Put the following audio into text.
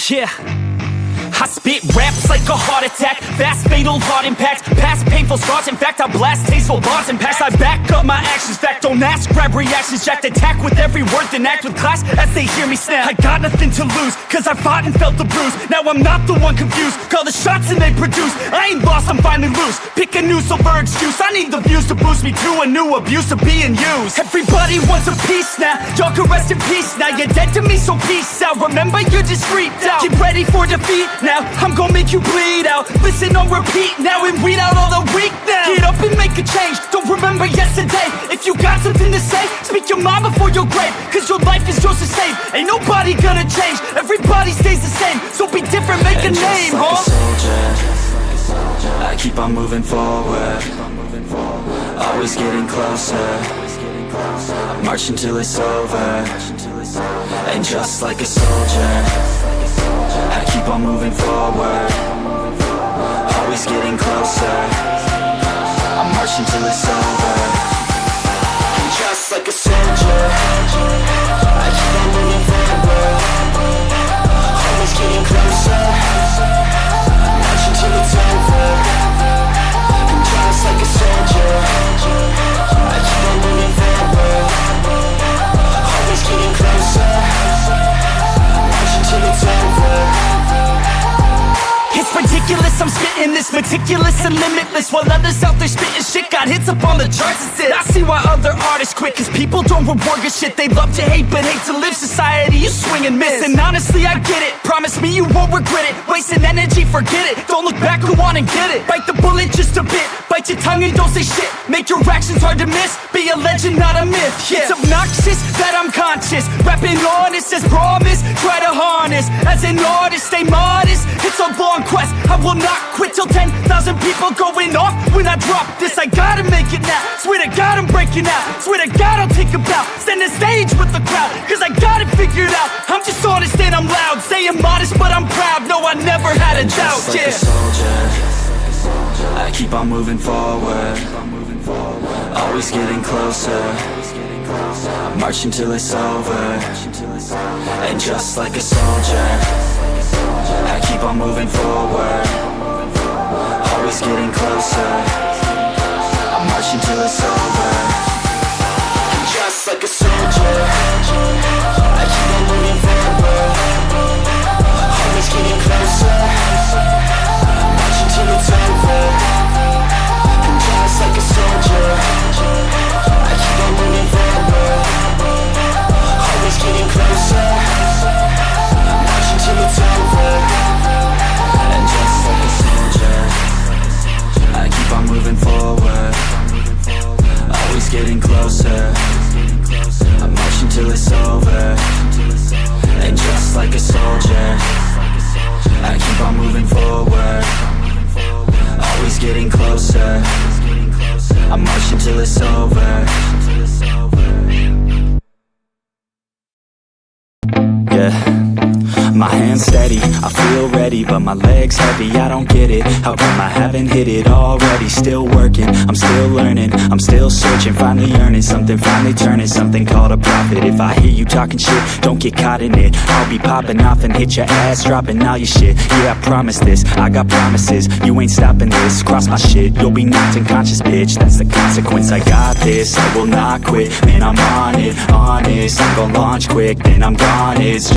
Yeah, I spit raps like a heart attack, fast fatal heart impact, past painful scars, in fact I blast tasteful bars and packs. I back up my actions, fact don't ask, grab reactions, jacked attack with every word, then act with class as they hear me snap. I got nothing to lose, cause I fought and felt the bruise, now I'm not the one confused, call the shots and they produce, I ain't lost, I'm finally loose, pick a new silver excuse, I need the views to boost me to a new abuse of being used. Everybody wants a piece now, y'all can rest in peace now, you're dead to me so peace out, remember you're just freaked out, get ready for defeat now, I'm gonna make you bleed out. Listen on repeat now and weed out all the weak now. Get up and make a change, don't remember yesterday. If you got something to say, speak your mind before your grave, cause your life is yours to save. Ain't nobody gonna change, everybody stays the same. So be different, make a name, like a soldier, I keep on moving forward, always getting closer, I march until it's over. And just like a soldier, I keep on moving forward, always getting closer, I march until it's over. And just like a soldier, I keep on moving forward, always getting closer, I march until it's over. And just like a soldier, I keep on moving forward, always getting closer, I march until it's over. It's ridiculous, I'm spitting this meticulous and limitless, while others out there spitting shit got hits up on the charts and shit. I see why other artists quit, cause people don't reward good shit. They love to hate but hate to live. Society, you swing and miss, and honestly I get it. Promise me you won't regret it, wasting energy, forget it. Don't look back, go on and get it. Bite the bullet just a bit, bite your tongue and don't say shit. Make your actions hard to miss, be a legend not a myth. Yeah. It's obnoxious that I'm conscious, rapping honest as promise. Try to harness, as an artist stay modest. It's a long quest, I will not quit till 10,000 people going off when I drop this. I gotta make it now, swear to God I'm breaking out, swear to God I'll take a bow, stand the stage with the crowd, cause I got it figured out. I'm just honest and I'm loud, saying modest but I'm proud, no I never had a doubt. Just like a soldier, I keep on moving forward, always getting closer, I march until it's over. And just like a soldier, I keep on moving forward, always getting closer, I march until it's over. And just like a soldier, I keep on moving forward, always getting closer, I march until it's over. And just like a soldier, I keep on moving forward, always getting closer, I march until it's over. And just like a soldier, I keep on moving forward, always getting closer, I march until it's over. And just like a soldier, I keep on moving forward, always getting closer, I march until it's over. Yeah, my hands steady, I feel ready, but my legs heavy, I don't get it. How come I haven't hit it already? Still working, I'm still learning, I'm still searching, finally earning something, finally turning something called a profit. If I hear you talking shit, don't get caught in it. I'll be popping off and hit your ass, dropping all your shit. Yeah, I promise this, I got promises, you ain't stopping this. Cross my shit, you'll be knocked unconscious, bitch, that's the consequence. I got this, I will not quit, man, I'm on it, honest. I'm gonna launch quick, then I'm gone, it's